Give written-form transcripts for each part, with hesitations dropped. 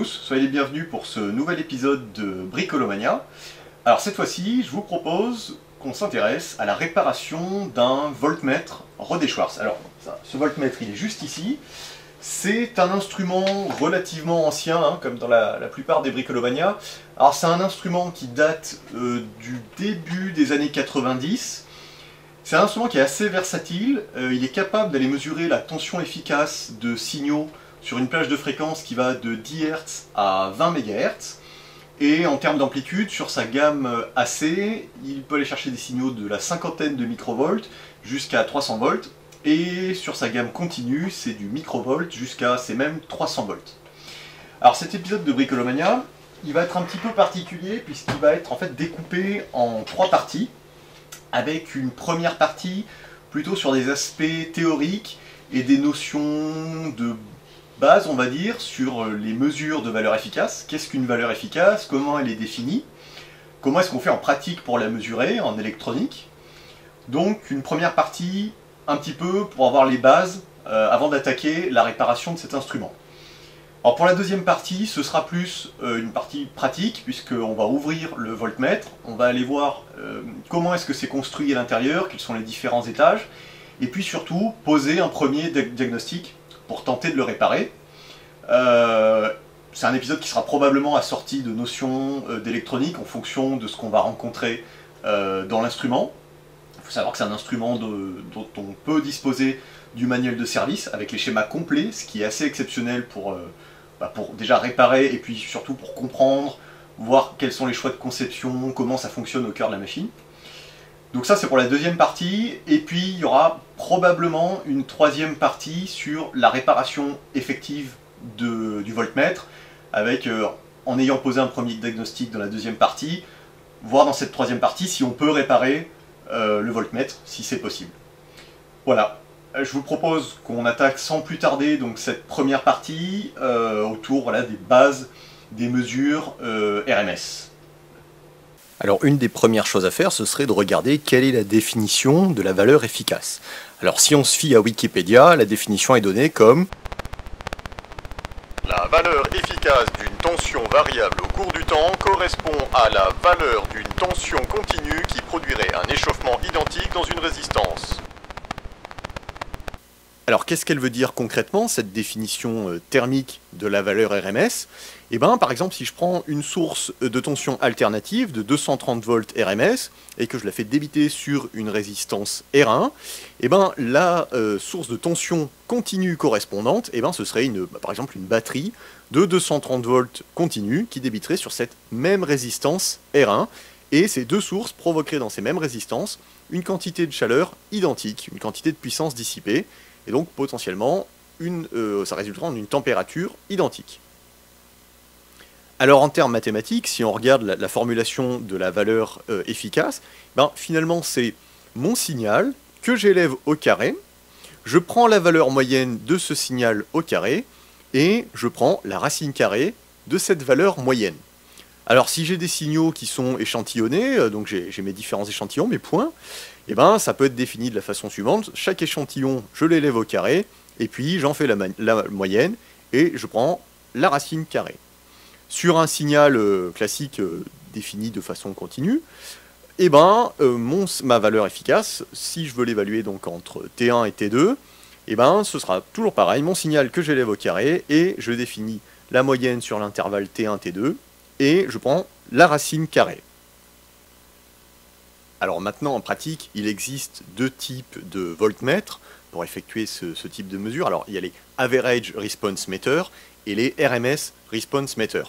tous, soyez les bienvenus pour ce nouvel épisode de Bricolomania. Alors cette fois-ci, je vous propose qu'on s'intéresse à la réparation d'un voltmètre Rohde & Schwarz. Alors ce voltmètre, il est juste ici. C'est un instrument relativement ancien, hein, comme dans la plupart des Bricolomania. Alors c'est un instrument qui date du début des années 90. C'est un instrument qui est assez versatile. Il est capable d'aller mesurer la tension efficace de signaux sur une plage de fréquence qui va de 10 Hz à 20 MHz. Et en termes d'amplitude, sur sa gamme AC, il peut aller chercher des signaux de la cinquantaine de microvolts jusqu'à 300 volts. Et sur sa gamme continue, c'est du microvolt jusqu'à ces mêmes 300 volts. Alors cet épisode de Bricolomania, il va être un petit peu particulier puisqu'il va être en fait découpé en 3 parties, avec une première partie plutôt sur des aspects théoriques et des notions de base, on va dire, sur les mesures de valeur efficace. Qu'est-ce qu'une valeur efficace? Comment elle est définie? Comment est-ce qu'on fait en pratique pour la mesurer, en électronique? Donc une première partie, un petit peu pour avoir les bases avant d'attaquer la réparation de cet instrument. Alors pour la deuxième partie, ce sera plus une partie pratique, puisqu'on va ouvrir le voltmètre, on va aller voir comment est-ce que c'est construit à l'intérieur, quels sont les différents étages, et puis surtout poser un premier diagnostic pour tenter de le réparer. C'est un épisode qui sera probablement assorti de notions d'électronique en fonction de ce qu'on va rencontrer dans l'instrument. Il faut savoir que c'est un instrument dont on peut disposer du manuel de service avec les schémas complets, ce qui est assez exceptionnel pour déjà réparer et puis surtout pour comprendre, voir quels sont les choix de conception, comment ça fonctionne au cœur de la machine. Donc ça c'est pour la deuxième partie, et puis il y aura probablement une troisième partie sur la réparation effective du voltmètre, avec, en ayant posé un premier diagnostic dans la deuxième partie, voir dans cette troisième partie si on peut réparer le voltmètre, si c'est possible. Voilà, je vous propose qu'on attaque sans plus tarder donc cette première partie autour des bases des mesures RMS. Alors une des premières choses à faire, ce serait de regarder quelle est la définition de la valeur efficace. Alors si on se fie à Wikipédia, la définition est donnée comme la valeur efficace d'une tension variable au cours du temps correspond à la valeur d'une tension continue qui produirait un échauffement identique dans une résistance. Alors qu'est-ce qu'elle veut dire concrètement, cette définition thermique de la valeur RMS? Eh bien, par exemple, si je prends une source de tension alternative de 230 volts RMS et que je la fais débiter sur une résistance R1, eh bien, la source de tension continue correspondante, eh bien, ce serait par exemple une batterie de 230 volts continue qui débiterait sur cette même résistance R1, et ces deux sources provoqueraient dans ces mêmes résistances une quantité de chaleur identique, une quantité de puissance dissipée, et donc potentiellement ça résultera en une température identique. Alors en termes mathématiques, si on regarde la formulation de la valeur efficace, finalement c'est mon signal que j'élève au carré, je prends la valeur moyenne de ce signal au carré, et je prends la racine carrée de cette valeur moyenne. Alors si j'ai des signaux qui sont échantillonnés, donc j'ai mes différents échantillons, mes points, et ça peut être défini de la façon suivante: chaque échantillon, je l'élève au carré, et puis j'en fais la moyenne, et je prends la racine carrée. Sur un signal classique défini de façon continue, ma valeur efficace, si je veux l'évaluer donc entre T1 et T2, ce sera toujours pareil, mon signal que j'élève au carré, et je définis la moyenne sur l'intervalle T1, T2, et je prends la racine carrée. Alors maintenant, en pratique, il existe deux types de voltmètres pour effectuer ce type de mesure. Alors il y a les Average Response Meter et les RMS Response Meter.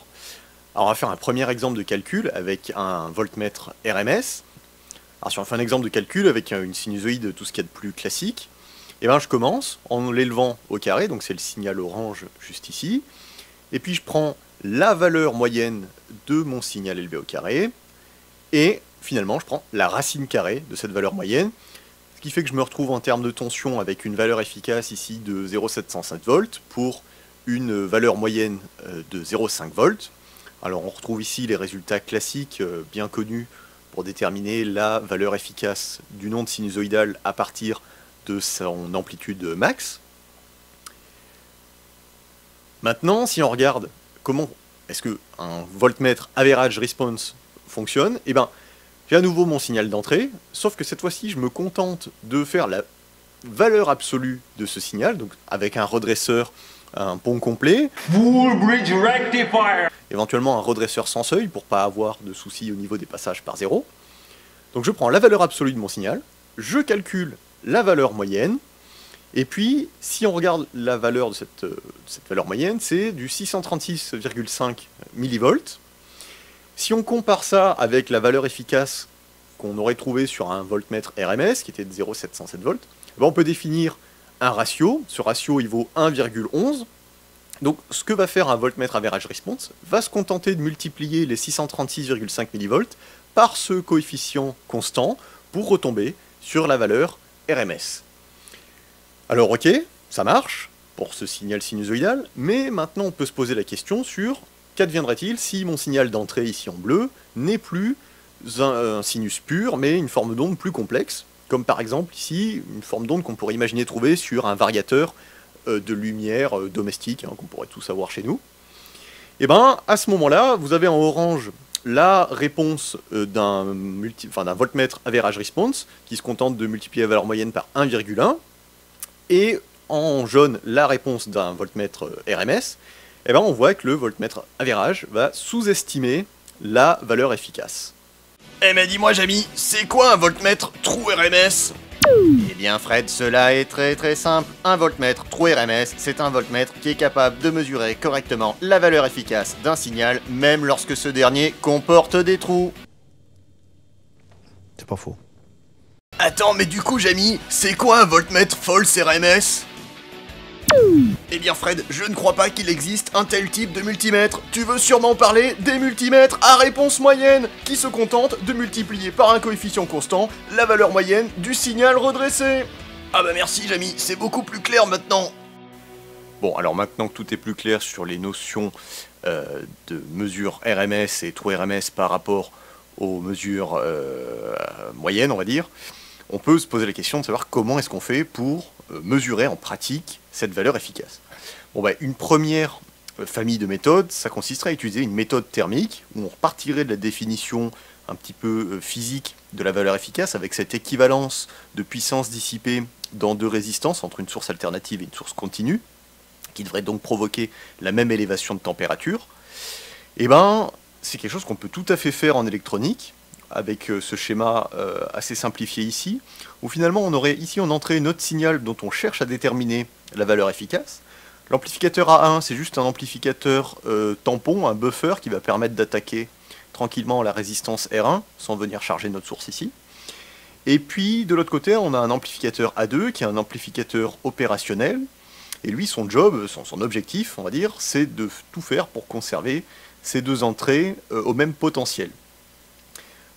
Alors on va faire un premier exemple de calcul avec un voltmètre RMS. Alors si on fait un exemple de calcul avec une sinusoïde, tout ce qu'il y a de plus classique, je commence en l'élevant au carré, donc c'est le signal orange juste ici, et puis je prends la valeur moyenne de mon signal élevé au carré, et finalement je prends la racine carrée de cette valeur moyenne, ce qui fait que je me retrouve en termes de tension avec une valeur efficace ici de 0,705 volts pour une valeur moyenne de 0,5 volts. Alors on retrouve ici les résultats classiques bien connus pour déterminer la valeur efficace d'une onde sinusoïdale à partir de son amplitude max. Maintenant, si on regarde comment est-ce qu'un voltmètre average response fonctionne? Eh bien, j'ai à nouveau mon signal d'entrée, sauf que cette fois-ci, je me contente de faire la valeur absolue de ce signal, donc avec un redresseur, un pont complet, Full bridge rectifier. éventuellement un redresseur sans seuil pour pas avoir de soucis au niveau des passages par zéro. Donc je prends la valeur absolue de mon signal, je calcule la valeur moyenne, et puis si on regarde la valeur de cette valeur moyenne, c'est du 636,5 millivolts. Si on compare ça avec la valeur efficace qu'on aurait trouvée sur un voltmètre RMS, qui était de 0,707 volts, ben on peut définir un ratio. Ce ratio, il vaut 1,11. Donc ce que va faire un voltmètre average response va se contenter de multiplier les 636,5 millivolts par ce coefficient constant pour retomber sur la valeur RMS. Alors ok, ça marche pour ce signal sinusoïdal, mais maintenant on peut se poser la question sur qu'adviendrait-il si mon signal d'entrée ici en bleu n'est plus un sinus pur, mais une forme d'onde plus complexe, comme par exemple ici une forme d'onde qu'on pourrait imaginer trouver sur un variateur de lumière domestique, qu'on pourrait tous avoir chez nous. Et bien à ce moment-là, vous avez en orange la réponse d'un voltmètre average response, qui se contente de multiplier la valeur moyenne par 1,1, et en jaune la réponse d'un voltmètre RMS, et ben on voit que le voltmètre average va sous-estimer la valeur efficace. Eh mais dis-moi Jamy, c'est quoi un voltmètre trou RMS? Eh bien Fred, cela est très très simple. Un voltmètre trou RMS, c'est un voltmètre qui est capable de mesurer correctement la valeur efficace d'un signal, même lorsque ce dernier comporte des trous. C'est pas faux. Attends, mais du coup Jamy, c'est quoi un voltmètre false RMS? Eh bien Fred, je ne crois pas qu'il existe un tel type de multimètre. Tu veux sûrement parler des multimètres à réponse moyenne, qui se contentent de multiplier par un coefficient constant la valeur moyenne du signal redressé. Ah bah merci Jamy, c'est beaucoup plus clair maintenant. Bon, alors maintenant que tout est plus clair sur les notions de mesure RMS et trou RMS par rapport aux mesures moyennes, on va dire, on peut se poser la question de savoir comment est-ce qu'on fait pour mesurer en pratique cette valeur efficace. Bon, bah, une première famille de méthodes, ça consisterait à utiliser une méthode thermique, où on repartirait de la définition un petit peu physique de la valeur efficace, avec cette équivalence de puissance dissipée dans deux résistances, entre une source alternative et une source continue, qui devrait donc provoquer la même élévation de température. Et ben, c'est quelque chose qu'on peut tout à fait faire en électronique, avec ce schéma assez simplifié ici, où finalement on aurait ici en entrée notre signal dont on cherche à déterminer la valeur efficace. L'amplificateur A1, c'est juste un amplificateur tampon, un buffer qui va permettre d'attaquer tranquillement la résistance R1 sans venir charger notre source ici. Et puis de l'autre côté, on a un amplificateur A2 qui est un amplificateur opérationnel, et lui son job, son objectif, on va dire, c'est de tout faire pour conserver ces deux entrées au même potentiel.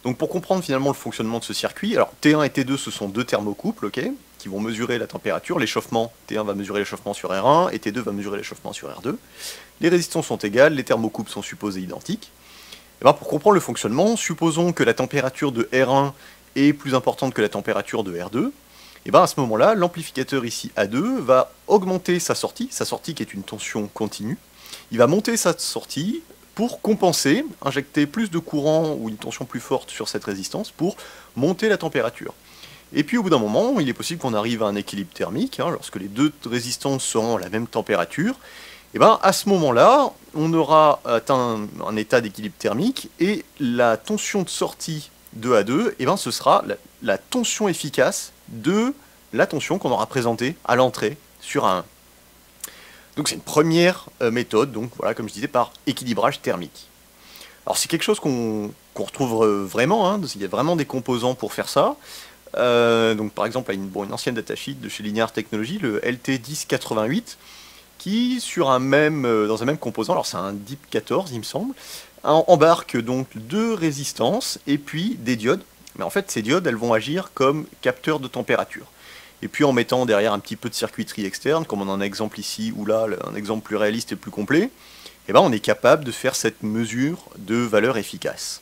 Donc pour comprendre finalement le fonctionnement de ce circuit, alors T1 et T2 ce sont deux thermocouples, ok, qui vont mesurer la température, l'échauffement, T1 va mesurer l'échauffement sur R1 et T2 va mesurer l'échauffement sur R2. Les résistances sont égales, les thermocouples sont supposés identiques. Et bien pour comprendre le fonctionnement, supposons que la température de R1 est plus importante que la température de R2, et bien à ce moment-là, l'amplificateur ici A2 va augmenter sa sortie qui est une tension continue, il va monter sa sortie pour compenser, injecter plus de courant ou une tension plus forte sur cette résistance pour monter la température. Et puis au bout d'un moment, il est possible qu'on arrive à un équilibre thermique, lorsque les deux résistances seront à la même température, et bien à ce moment-là, on aura atteint un état d'équilibre thermique, et la tension de sortie de A2, et bien ce sera la tension efficace de la tension qu'on aura présentée à l'entrée sur A1. Donc c'est une première méthode, donc voilà, comme je disais, par équilibrage thermique. Alors c'est quelque chose qu'on retrouve vraiment, il y a vraiment des composants pour faire ça. Donc par exemple, une ancienne datasheet de chez Linear Technology, le LT1088, qui dans un même composant, alors c'est un DIP14 il me semble, embarque donc deux résistances et puis des diodes. Mais en fait ces diodes, elles vont agir comme capteurs de température. Et puis en mettant derrière un petit peu de circuiterie externe, comme on en a un exemple ici, ou là, un exemple plus réaliste et plus complet, eh ben on est capable de faire cette mesure de valeur efficace.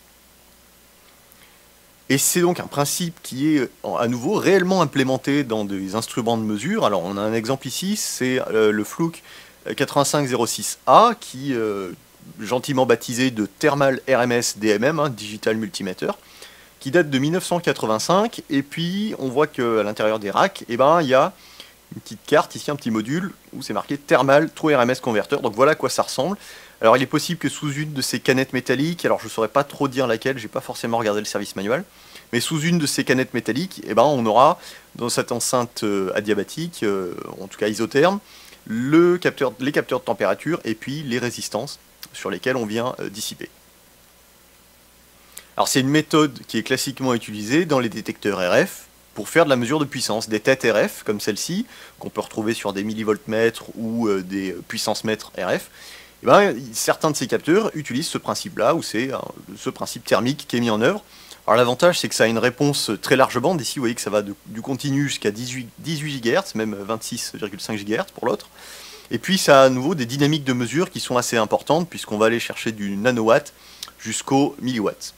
Et c'est donc un principe qui est à nouveau réellement implémenté dans des instruments de mesure. Alors on a un exemple ici, c'est le Fluke 8506A qui gentiment baptisé de Thermal RMS DMM, hein, Digital Multimeter, qui date de 1985, et puis on voit qu'à l'intérieur des racks, eh ben, il y a une petite carte, ici un petit module, où c'est marqué Thermal True RMS Converter, donc voilà à quoi ça ressemble. Alors il est possible que sous une de ces canettes métalliques, alors je ne saurais pas trop dire laquelle, j'ai pas forcément regardé le service manuel, mais sous une de ces canettes métalliques, eh ben, on aura dans cette enceinte adiabatique, en tout cas isotherme, les capteurs de température et puis les résistances sur lesquelles on vient dissiper. Alors c'est une méthode qui est classiquement utilisée dans les détecteurs RF pour faire de la mesure de puissance, des têtes RF comme celle-ci, qu'on peut retrouver sur des millivoltmètres ou des puissance mètres RF. Et ben, certains de ces capteurs utilisent ce principe-là, où c'est ce principe thermique qui est mis en œuvre. Alors l'avantage, c'est que ça a une réponse très large bande. Ici, vous voyez que ça va du continu jusqu'à 18 GHz, même 26,5 GHz pour l'autre. Et puis ça a à nouveau des dynamiques de mesure qui sont assez importantes, puisqu'on va aller chercher du nanowatt jusqu'au milliwatt.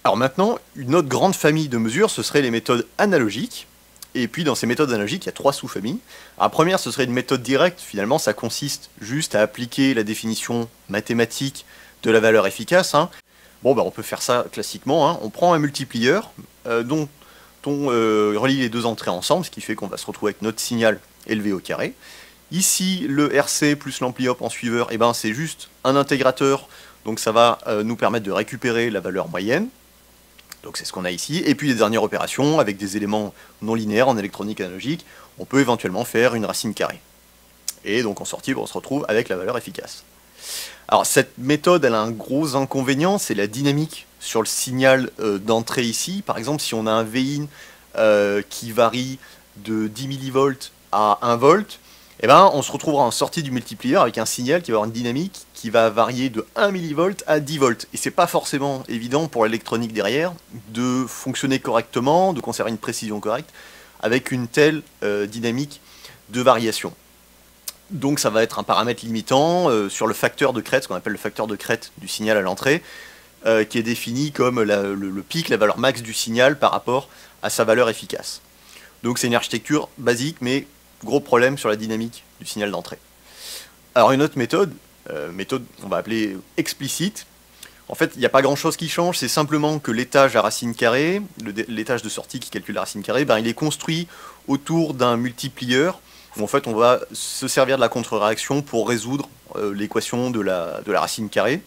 Alors maintenant, une autre grande famille de mesures, ce serait les méthodes analogiques. Et puis dans ces méthodes analogiques, il y a 3 sous-familles. La première, ce serait une méthode directe. Finalement, ça consiste juste à appliquer la définition mathématique de la valeur efficace. Hein. Bon, ben, on peut faire ça classiquement. Hein. On prend un multiplier dont on relie les deux entrées ensemble, ce qui fait qu'on va se retrouver avec notre signal élevé au carré. Ici, le RC plus l'ampli-op en suiveur, eh ben, c'est juste un intégrateur. Donc ça va nous permettre de récupérer la valeur moyenne. Donc c'est ce qu'on a ici. Et puis les dernières opérations, avec des éléments non linéaires en électronique analogique, on peut éventuellement faire une racine carrée. Et donc en sortie, on se retrouve avec la valeur efficace. Alors cette méthode, elle a un gros inconvénient, c'est la dynamique sur le signal d'entrée ici. Par exemple, si on a un Vin qui varie de 10 mV à 1 volt, eh ben, on se retrouvera en sortie du multiplier avec un signal qui va avoir une dynamique qui va varier de 1 mV à 10 volts. Et c'est pas forcément évident pour l'électronique derrière de fonctionner correctement, de conserver une précision correcte avec une telle dynamique de variation. Donc ça va être un paramètre limitant sur le facteur de crête, ce qu'on appelle le facteur de crête du signal à l'entrée, qui est défini comme le pic, la valeur max du signal par rapport à sa valeur efficace. Donc c'est une architecture basique, mais gros problème sur la dynamique du signal d'entrée. Alors une autre méthode qu'on va appeler explicite, en fait il n'y a pas grand chose qui change, c'est simplement que l'étage à racine carrée, l'étage de sortie qui calcule la racine carrée, ben, il est construit autour d'un multiplier, où en fait on va se servir de la contre-réaction pour résoudre l'équation de la racine carrée.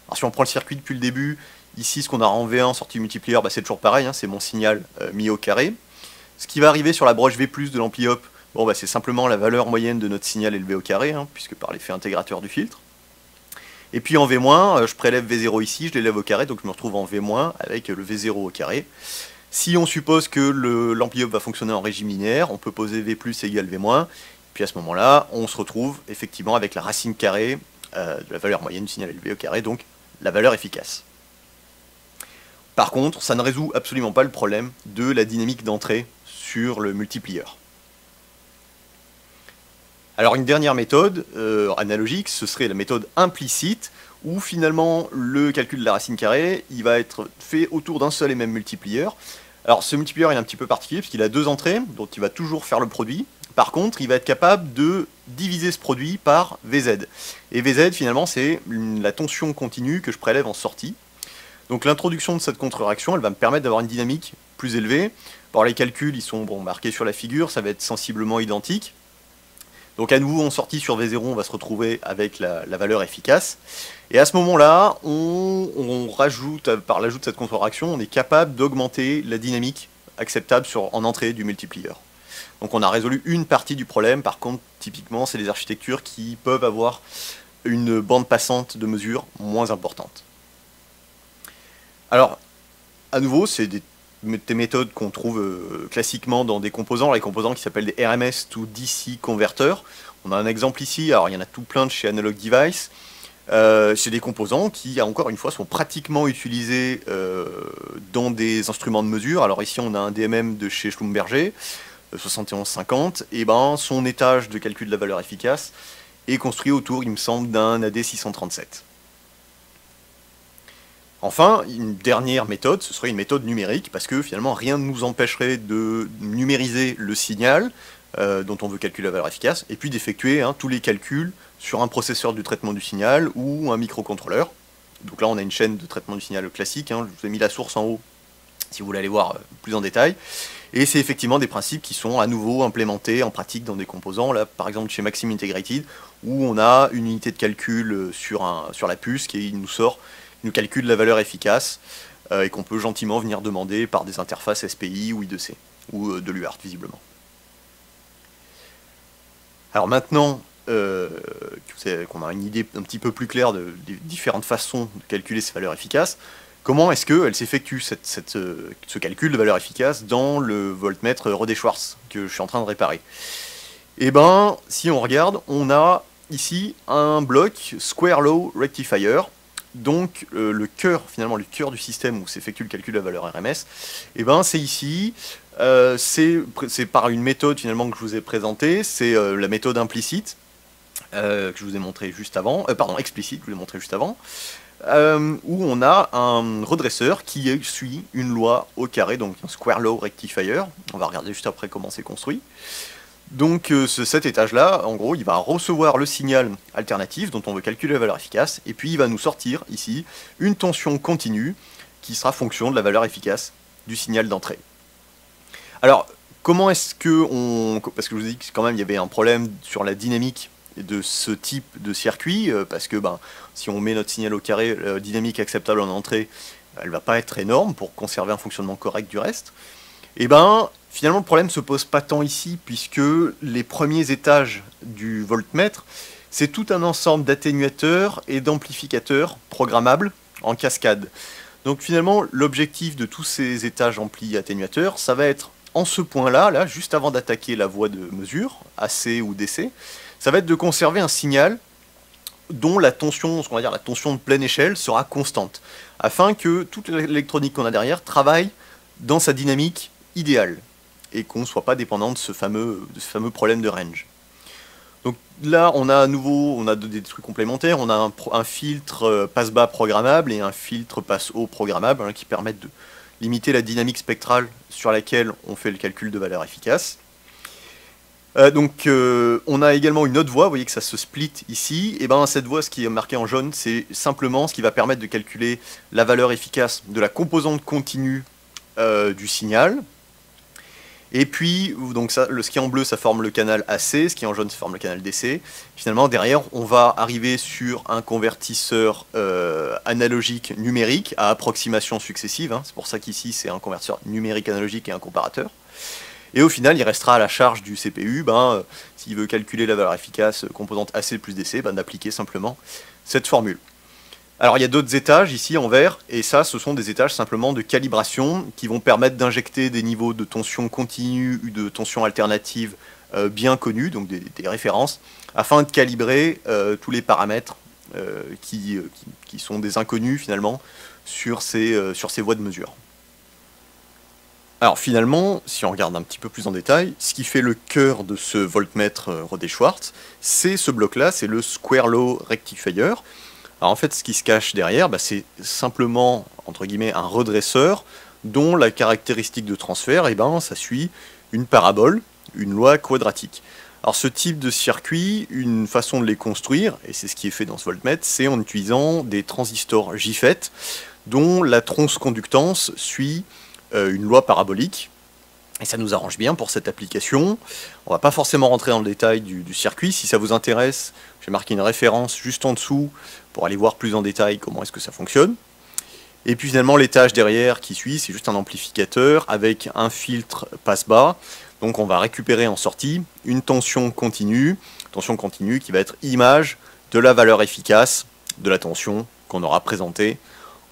Alors si on prend le circuit depuis le début, ici ce qu'on a en V1 en sortie multiplier, ben, c'est toujours pareil, hein, c'est mon signal mis au carré. Ce qui va arriver sur la broche V+, de l'ampli-op, bon, bah, c'est simplement la valeur moyenne de notre signal élevé au carré, hein, puisque par l'effet intégrateur du filtre. Et puis en V-, je prélève V0 ici, je l'élève au carré, donc je me retrouve en V- avec le V0 au carré. Si on suppose que l'ampli-op va fonctionner en régime linéaire, on peut poser V+ égale V-, puis à ce moment-là, on se retrouve effectivement avec la racine carrée de la valeur moyenne du signal élevé au carré, donc la valeur efficace. Par contre, ça ne résout absolument pas le problème de la dynamique d'entrée sur le multiplier. Alors une dernière méthode analogique, ce serait la méthode implicite, où finalement le calcul de la racine carrée, il va être fait autour d'un seul et même multiplier. Alors ce multiplier il est un petit peu particulier, parce qu'il a 2 entrées, donc il va toujours faire le produit. Par contre, il va être capable de diviser ce produit par Vz. Et Vz, finalement, c'est la tension continue que je prélève en sortie. Donc l'introduction de cette contre-réaction, elle va me permettre d'avoir une dynamique plus élevée. Par les calculs, ils sont marqués sur la figure, ça va être sensiblement identique. Donc à nouveau, en sortie sur V0, on va se retrouver avec la valeur efficace. Et à ce moment-là, on rajoute, par l'ajout de cette contre-réaction, on est capable d'augmenter la dynamique acceptable en entrée du multiplier. Donc on a résolu une partie du problème. Par contre, typiquement, c'est des architectures qui peuvent avoir une bande passante de mesure moins importante. Alors, à nouveau, c'est des méthodes qu'on trouve classiquement dans des composants, les composants qui s'appellent des RMS to DC converteurs. On a un exemple ici, alors il y en a tout plein de chez Analog Device. C'est des composants qui, encore une fois, sont pratiquement utilisés dans des instruments de mesure. Alors ici, on a un DMM de chez Schlumberger, 7150, et ben son étage de calcul de la valeur efficace est construit autour, il me semble, d'un AD637. Enfin, une dernière méthode, ce serait une méthode numérique, parce que finalement rien ne nous empêcherait de numériser le signal, dont on veut calculer la valeur efficace, et puis d'effectuer tous les calculs sur un processeur du traitement du signal ou un microcontrôleur. Donc là on a une chaîne de traitement du signal classique, je vous ai mis la source en haut si vous voulez aller voir plus en détail. Et c'est effectivement des principes qui sont à nouveau implémentés en pratique dans des composants, là par exemple chez Maxim Integrated, où on a une unité de calcul sur la puce qui nous calcule la valeur efficace, et qu'on peut gentiment venir demander par des interfaces SPI ou I2C, ou de l'UART visiblement. Alors maintenant qu'on a une idée un petit peu plus claire des différentes façons de calculer ces valeurs efficaces, comment est-ce qu'elle s'effectue ce calcul de valeur efficace dans le voltmètre Rode-Schwarz que je suis en train de réparer? Et ben, si on regarde, on a ici un bloc Square Law Rectifier, donc le cœur du système où s'effectue le calcul de la valeur RMS, et ben c'est ici. C'est par une méthode finalement que je vous ai présentée, c'est la méthode implicite que je vous ai montré juste avant, explicite, je vous l'ai montré juste avant, où on a un redresseur qui suit une loi au carré, donc un Square Law Rectifier. On va regarder juste après comment c'est construit. Donc cet étage-là, en gros, il va recevoir le signal alternatif dont on veut calculer la valeur efficace, et puis il va nous sortir ici une tension continue qui sera fonction de la valeur efficace du signal d'entrée. Alors, comment est-ce que parce que je vous ai dit que quand même il y avait un problème sur la dynamique de ce type de circuit, parce que si on met notre signal au carré, la dynamique acceptable en entrée, elle va pas être énorme pour conserver un fonctionnement correct du reste. Et finalement le problème ne se pose pas tant ici, puisque les premiers étages du voltmètre, c'est tout un ensemble d'atténuateurs et d'amplificateurs programmables en cascade. Donc finalement, l'objectif de tous ces étages ampli atténuateurs, ça va être en ce point-là, là, juste avant d'attaquer la voie de mesure, AC ou DC, ça va être de conserver un signal dont la tension, ce qu'on va dire la tension de pleine échelle, sera constante, afin que toute l'électronique qu'on a derrière travaille dans sa dynamique idéale, et qu'on ne soit pas dépendant de ce fameux problème de range. Donc là, on a à nouveau des trucs complémentaires, on a un filtre passe-bas programmable et un filtre passe-haut programmable, qui permettent de limiter la dynamique spectrale sur laquelle on fait le calcul de valeur efficace. On a également une autre voie, vous voyez que ça se split ici, et cette voie, ce qui est marqué en jaune, c'est simplement ce qui va permettre de calculer la valeur efficace de la composante continue du signal. Et puis, donc ce qui est en bleu, ça forme le canal AC, ce qui est en jaune, ça forme le canal DC. Finalement, derrière, on va arriver sur un convertisseur analogique numérique à approximation successive. C'est pour ça qu'ici, c'est un convertisseur numérique analogique et un comparateur. Et au final, il restera à la charge du CPU, s'il veut calculer la valeur efficace composante AC plus DC, d'appliquer simplement cette formule. Alors il y a d'autres étages ici en vert, et ça ce sont des étages simplement de calibration qui vont permettre d'injecter des niveaux de tension continue ou de tension alternative bien connus, donc des références, afin de calibrer tous les paramètres qui sont des inconnus finalement sur ces voies de mesure. Alors finalement, si on regarde un petit peu plus en détail, ce qui fait le cœur de ce voltmètre Rode-Schwarz, c'est ce bloc-là, c'est le Square Law Rectifier. Alors en fait, ce qui se cache derrière, c'est simplement, entre guillemets, un redresseur dont la caractéristique de transfert, ça suit une parabole, une loi quadratique. Alors ce type de circuit, une façon de les construire, et c'est ce qui est fait dans ce voltmètre, c'est en utilisant des transistors JFET dont la transconductance suit une loi parabolique. Et ça nous arrange bien pour cette application. On ne va pas forcément rentrer dans le détail du circuit. Si ça vous intéresse, j'ai marqué une référence juste en dessous pour aller voir plus en détail comment est-ce que ça fonctionne. Et puis finalement, l'étage derrière qui suit, c'est juste un amplificateur avec un filtre passe-bas. Donc on va récupérer en sortie une tension continue qui va être image de la valeur efficace de la tension qu'on aura présentée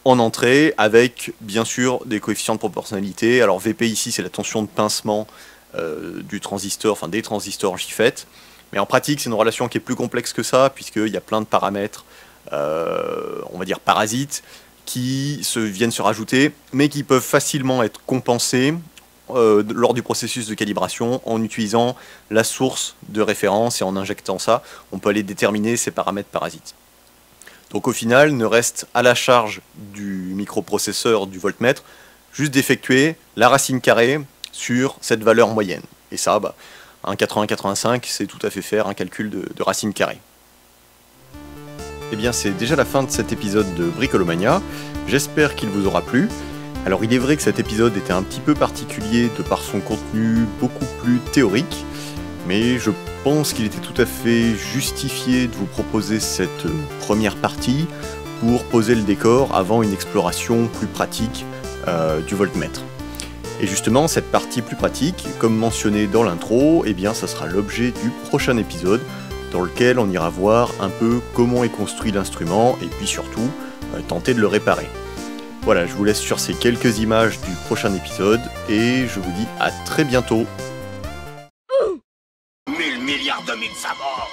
en entrée, avec bien sûr des coefficients de proportionnalité. Alors VP ici c'est la tension de pincement du transistor, enfin des transistors JFET, mais en pratique c'est une relation qui est plus complexe que ça, puisqu'il y a plein de paramètres, on va dire parasites, qui viennent se rajouter, mais qui peuvent facilement être compensés lors du processus de calibration en utilisant la source de référence, et en injectant ça, on peut aller déterminer ces paramètres parasites. Donc au final, ne reste à la charge du microprocesseur du voltmètre, juste d'effectuer la racine carrée sur cette valeur moyenne. Et ça, Un 80-85, c'est tout à fait faire un calcul de racine carrée. Eh bien, c'est déjà la fin de cet épisode de Bricolomania. J'espère qu'il vous aura plu. Alors, il est vrai que cet épisode était un petit peu particulier de par son contenu beaucoup plus théorique, mais je pense qu'il était tout à fait justifié de vous proposer cette première partie pour poser le décor avant une exploration plus pratique du voltmètre. Et justement, cette partie plus pratique, comme mentionné dans l'intro, eh bien, ça sera l'objet du prochain épisode, dans lequel on ira voir un peu comment est construit l'instrument, et puis surtout, tenter de le réparer. Voilà, je vous laisse sur ces quelques images du prochain épisode, et je vous dis à très bientôt. 1000 milliards de mille sabords.